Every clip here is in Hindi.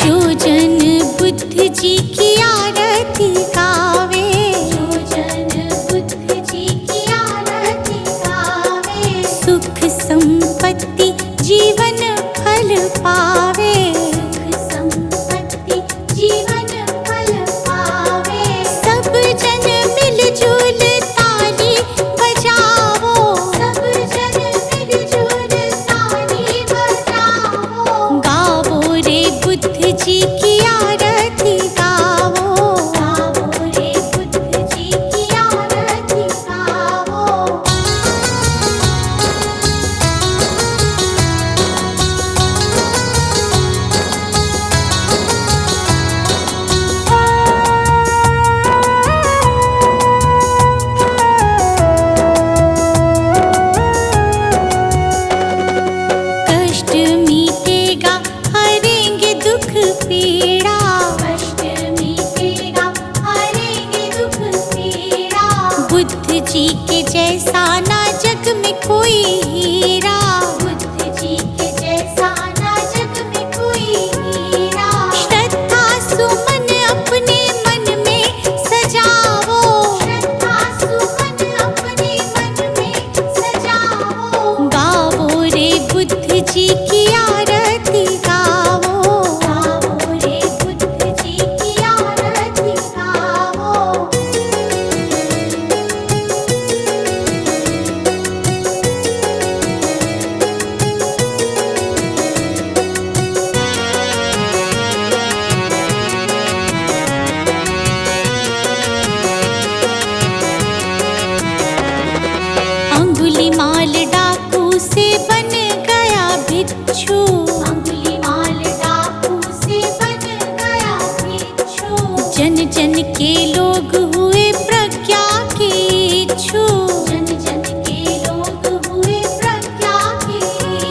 जो जन बुद्ध जी की आरती गावे, जो जन बुद्ध जी की आरती गावे, सुख संपत्ति जीवन फल पावे, सुख संपत्ति जीवन फल पावे। सब जन मिलजुल ताली बजाओ, सब जन मिलजुल ताली बजाओ, गावो रे बुद्ध जी की आरती गावो, गावो रे बुद्ध जी की आरती गावो। कष्ट मीटेगा हरेंगे दुख पीड़ा, कष्ट मीटेगा हरेंगे दुख पीड़ा, बुद्ध जी के जैसा ना जग में कोई हीरा, बुद्ध जी के जैसा ना जग में कोई हीरा। श्रद्धा सुमन अपने मन में सजाओ, श्रद्धा सुमन अपने मन में सजाओ, गावो रे बुद्ध जी की आरती गावो, गावो रे बुद्ध जी की आरती गावो। अंगुलीमाल डाकू से बन गया भिक्षु, अंगुलीमाल डाकू से बन गया भिक्षु, जन जन के लोग हुए प्रज्ञा के इच्छु, जन जन के लोग हुए प्रज्ञा के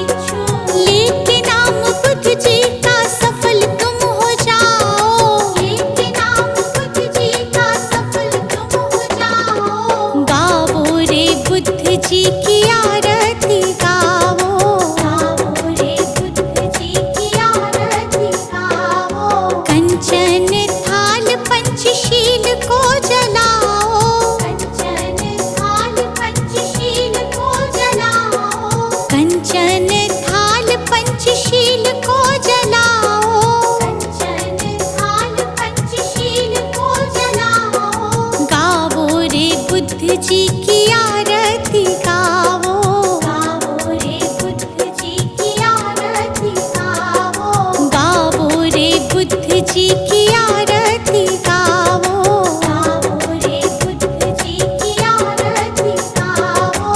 इच्छु। लेके नाम बुद्ध जी का सफल तुम हो जाओ, लेके नाम बुद्ध जी का सफल तुम हो जाओ, गावो रे बुद्ध जी की आरती गावो, गावो रे बुद्ध जी की आरती गावो। कंचन थाल पंचशील को जलाओ, कंचन थाल पंचशील को जलाओ, कंचन थाल पंचशील को जलाओ, कंचन थाल पंचशील को जलाओ, गावो रे बुद्ध जी की आरती गावो, गावो रे बुद्ध जी की आरती गावो, गावो रे बुद्ध जी की आरती गावो, गावो रे बुद्ध जी की आरती गावो।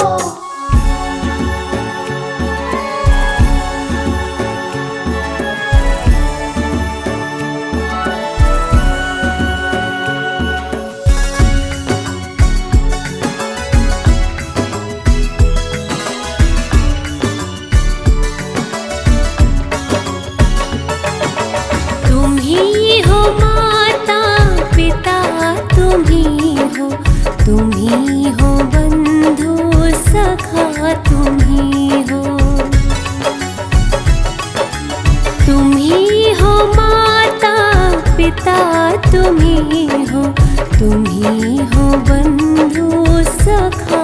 तुम ही हो माता पिता, तुम ही हो, तुम ही हो बंधु सखा, तुम ही हो, तुम ही हो माता पिता, तुम ही हो, तुम ही हो बंधु सखा,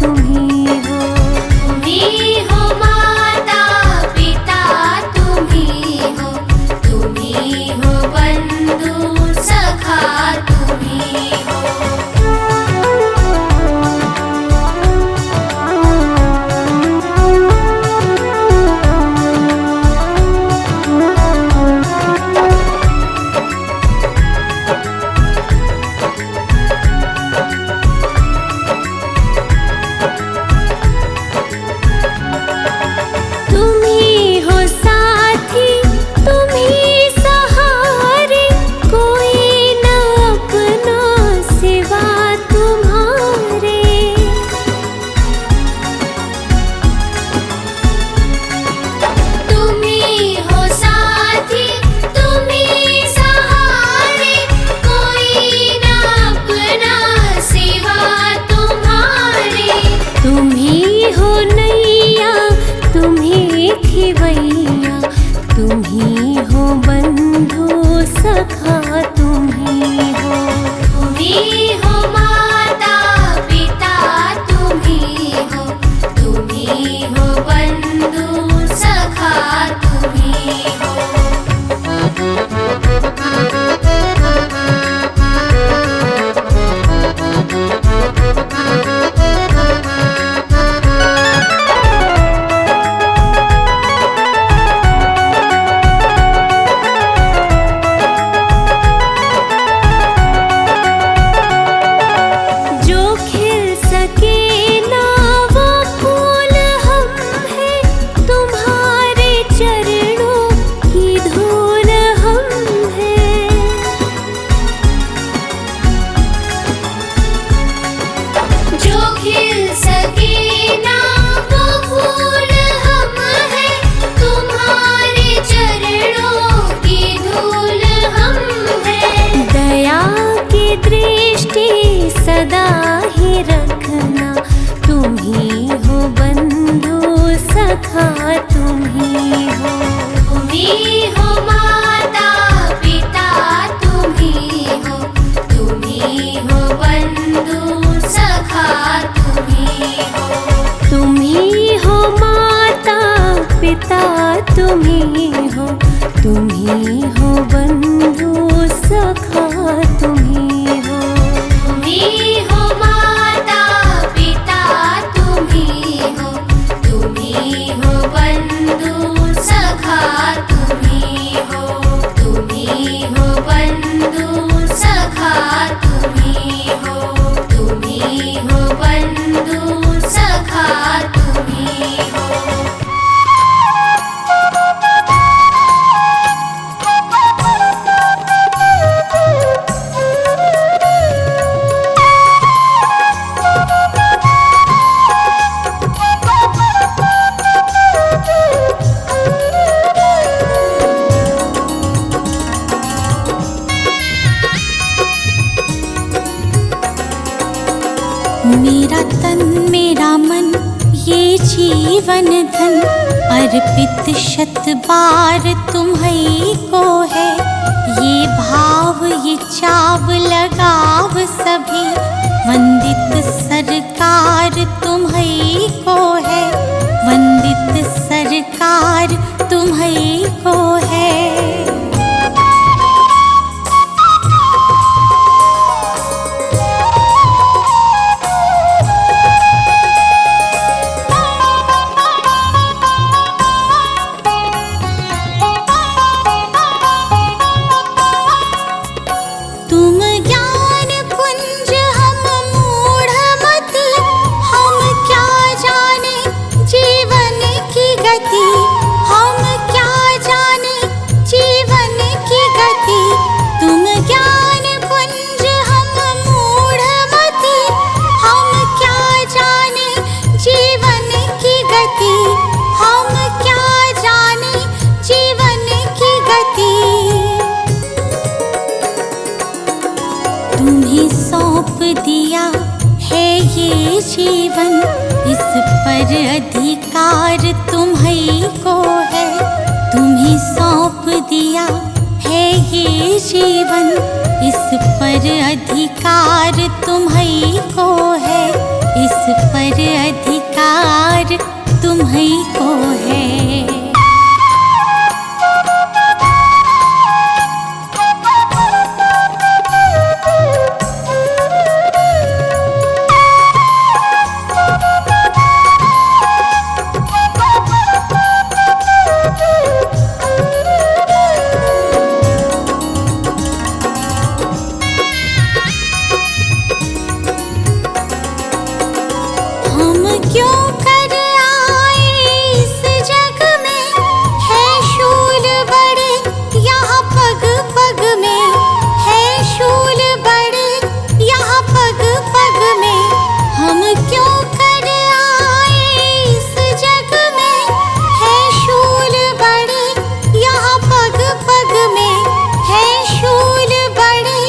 तुम ही हो, तुम ही हो माता पिता, तुम ही हो, तुम ही हो बंधु सखा, तुम ही हो। खिवैया तुम ही हो बंधु तुम्ही हो, तुम्ही हो बंधु सखा तुम्ही हो। तुम्ही हो माता पिता तुम्ही हो, तुम्ही हो बंधु सखा तुम्ही हो, तुम्ही हो बंधु सखा तुम्ही हो, तुम्ही हो बंधु सखा तुम्ही हो। मेरा तन मेरा मन ये जीवन धन अर्पित शत बार तुम्हीं को है। ये भाव ये चाव लगाव सभी वंदित सरकार तुम्हीं को है, वंदित सरकार तुम्हीं को है। तुम्हें सौंप दिया है ये जीवन, इस पर अधिकार तुम्हीं को है। तुम्हें सौंप दिया है ये जीवन, इस पर अधिकार तुम्हीं को है, इस पर अधिकार तुम्हीं को है। हम क्यों कर आए इस जग में, है शूल बड़े यहाँ पग पग में, है शूल बड़े यहाँ पग पग में। हम क्यों कर आए इस जग में, है शूल बड़े यहाँ पग पग में, है शूल बड़े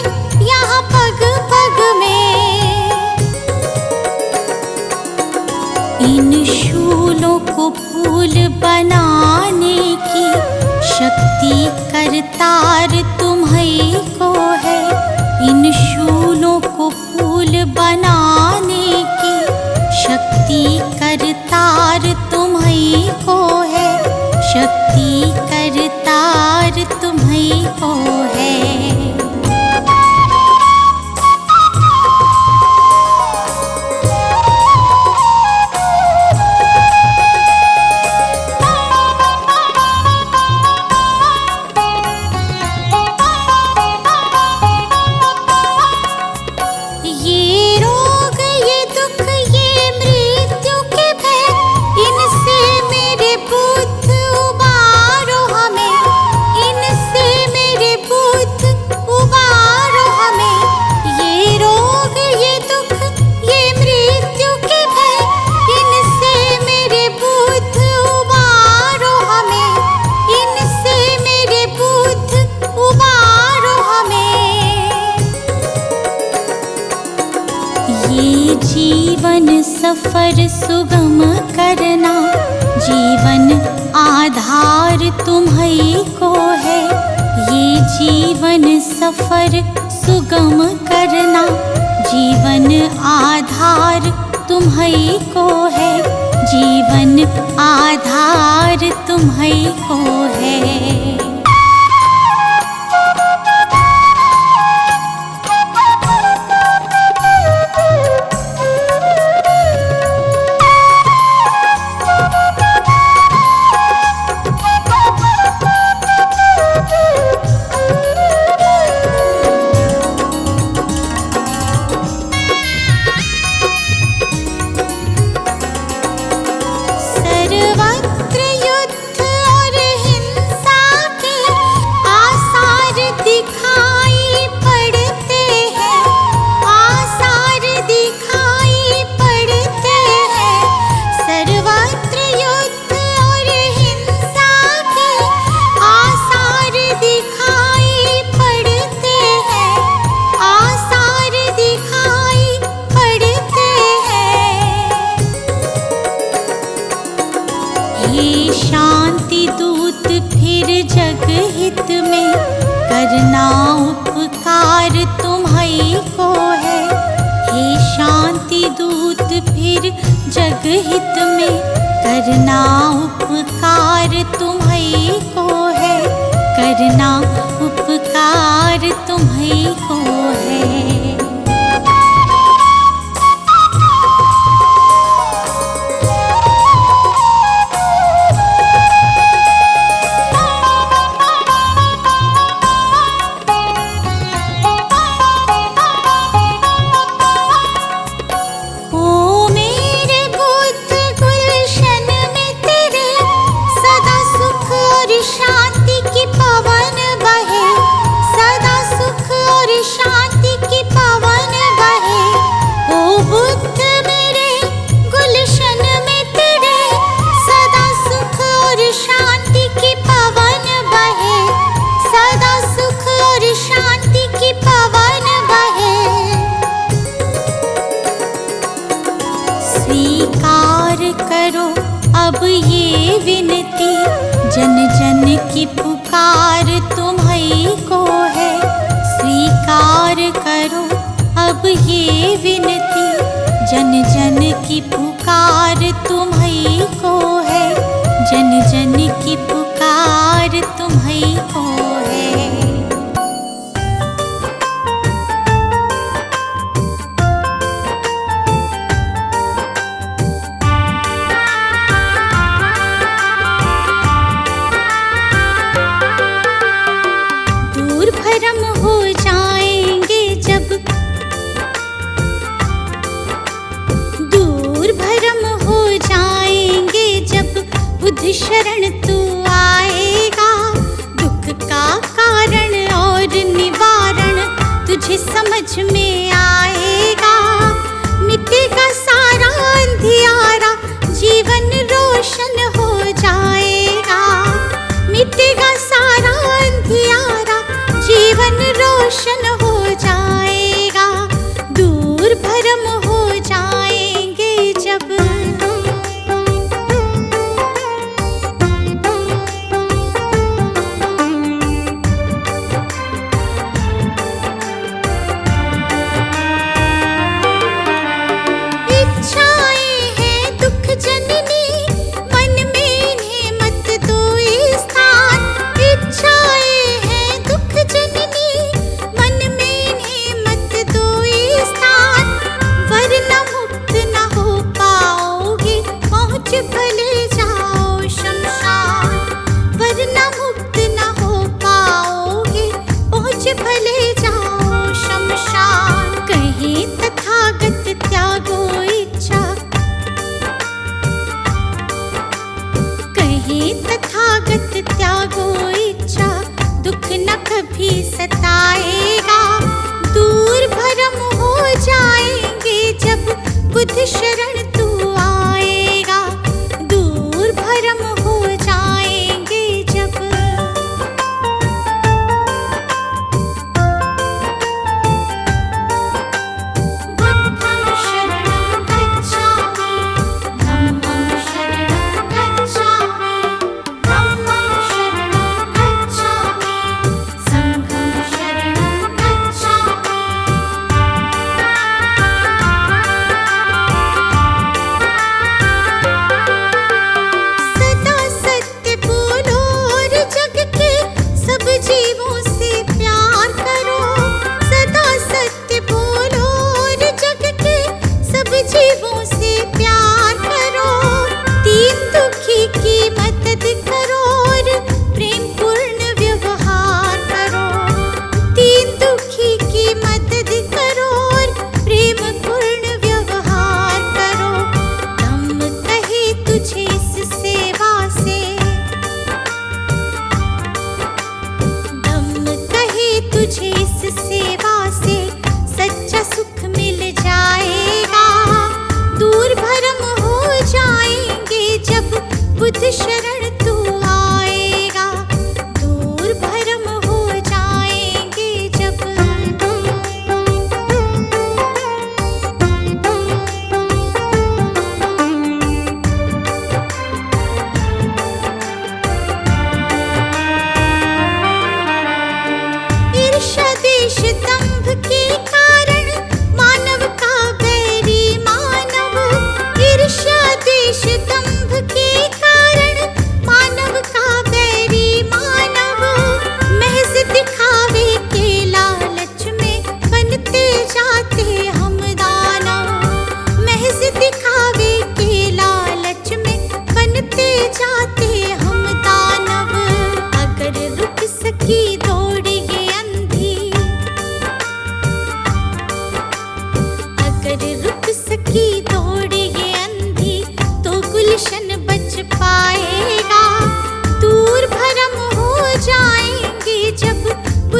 यहाँ पग पग में। इन शूलों को फूल बनाने की शक्ति करतार तुम्हीं को है। इन शूलों को फूल बनाने की शक्ति करतार तुम्हीं को है, शक्ति करतार तुम्हीं को है। ये जीवन सफर सुगम करना, जीवन आधार तुम्हीं को है। ये जीवन सफर सुगम करना, जीवन आधार तुम्हीं को है, जीवन आधार तुम्हीं को है। सर्वत्र युद्ध और हिंसा के आसार दिखाई पड़ते हैं, आसार दिखाई पड़ते हैं। सर्वत्र युद्ध और हिंसा के आसार दिखाई पड़ते हैं, आसार दिखाई पड़ते हैं। हे शांति दूत फिर जग हित में करना उपकार तुम्हीं को है। हे शांति दूत फिर जग हित में करना उपकार तुम्हीं को है, करना उपकार तुम्हीं को है। ओ मेरे बुद्ध गुलशन में तेरे सदा सुख और शांति की पवन बहे, सदा सुख और शांति की पवन बहे। ओ बुद्ध मेरे गुलशन में तेरे सदा सुख और शांति की पवन बहे, सदा सुख और शांति की पवन बहे। स्वीकार करो अब ये विनती, जन जन की पुकार तुम्हीं को है। स्वीकार करो अब ये विनती, जन जन की पुकार तुम्हीं को है, जन जन की पुकार तुम्हीं को है। दूर भरम हो जाएंगे जब, दूर भरम हो जाएंगे जब बुद्ध शरण तू आएगा। दुख का कारण और निवारण तुझे समझ में आएगा। मिटेगा सारा अंधियारा, जीवन रोशन हो जाएगा। मिटेगा सारा अंधियारा, जीवन रोशन हो जाएगा। दूर भरम हो जाएंगे जब। इच्छाएं हैं दुख जननी, मन में इन्हें मत दो स्थान। इच्छाएं हैं दुख जननी, मन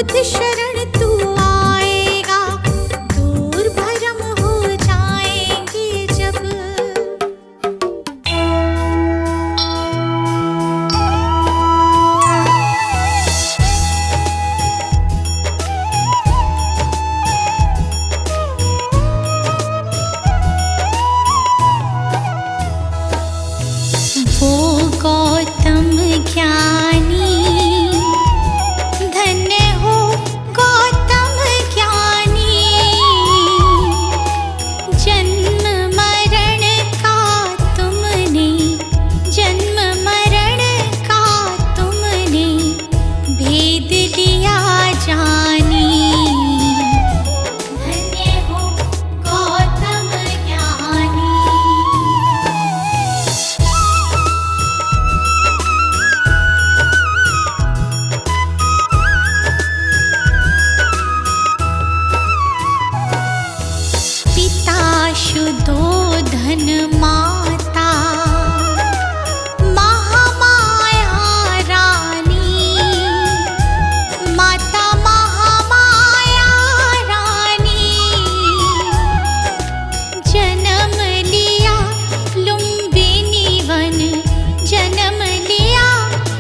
बुद्ध शरण तू आएगा, दूर भरम हो जाएंगे जब। वो गौतम ज्ञानी, धन्य हो गौतम ज्ञानी, जन्म मरण का तुमने, जन्म मरण का तुमने भेद लिया जानी। धन्य हो गौतम ज्ञानी। पिता शुद्धोधन, माता महामाया रानी, माता महामाया रानी, जन्म लिया लुम्बिनी वन, जन्म लिया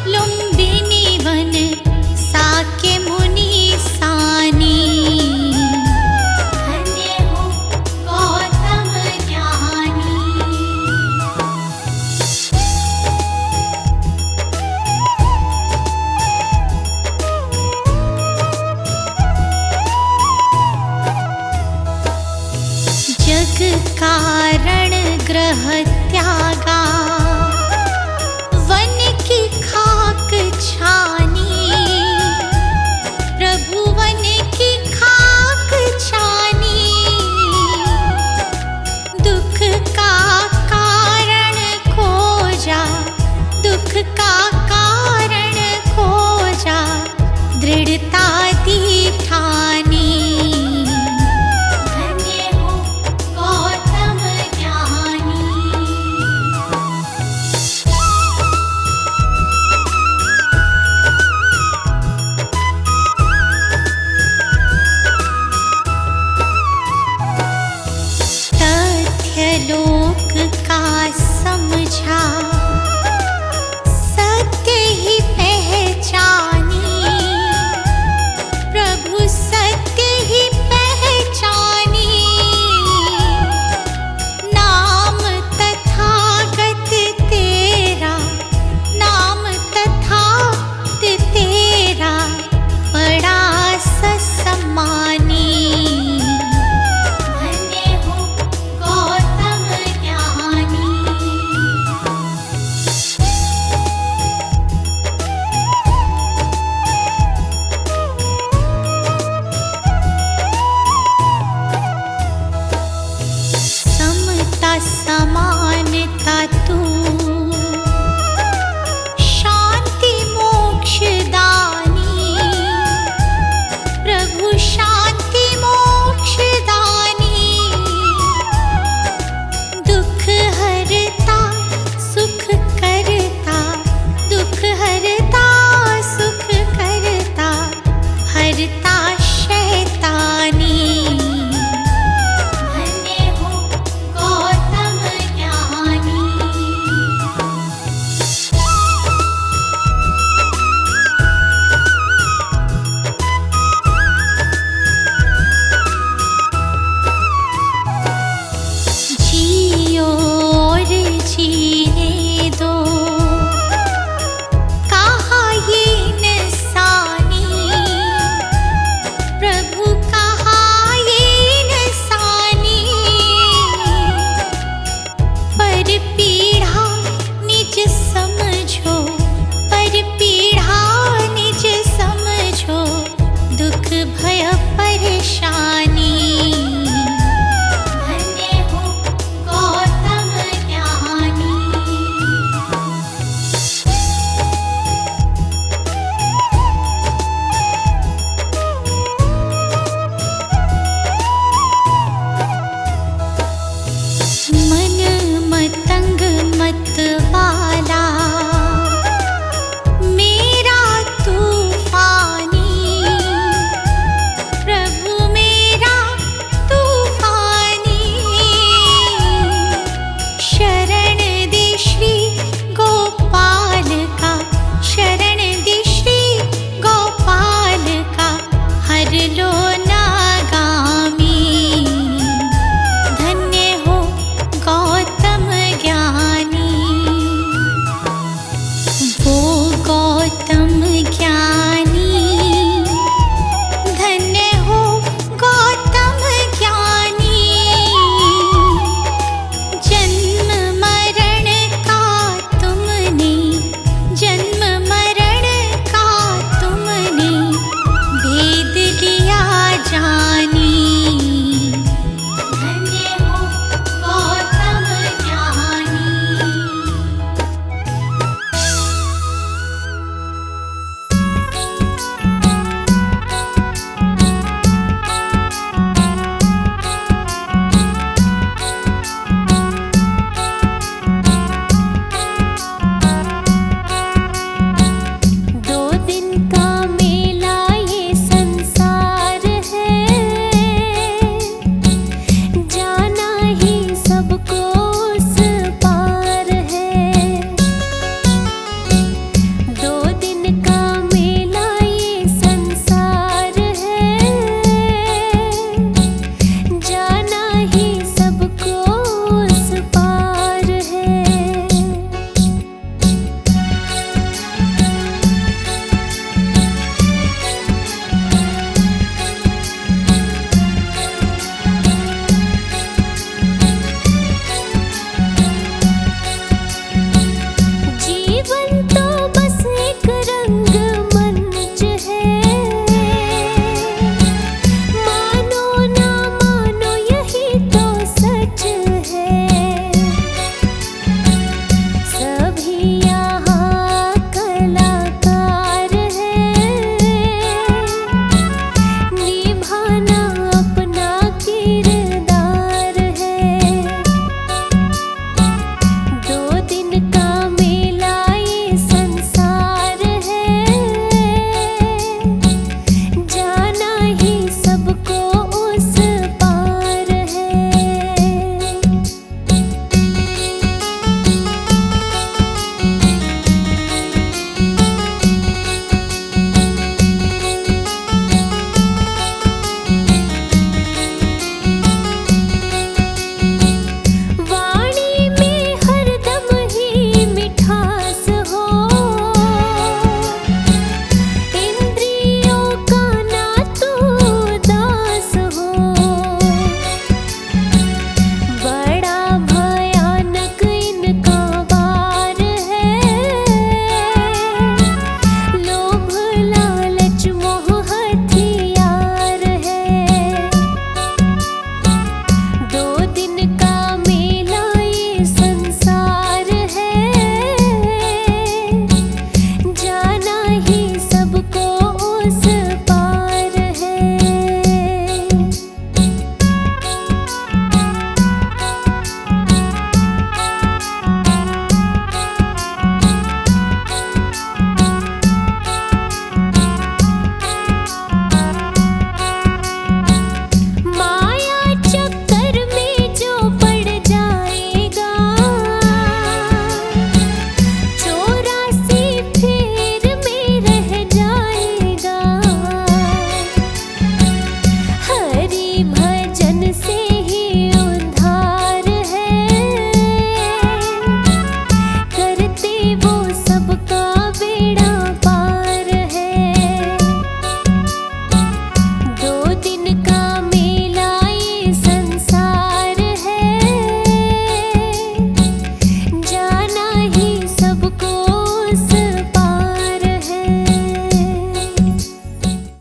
लुम्बिनी वन, साक्य मुनि सानी। धन्य हो गौतम ज्ञानी। जग कारण ग्रह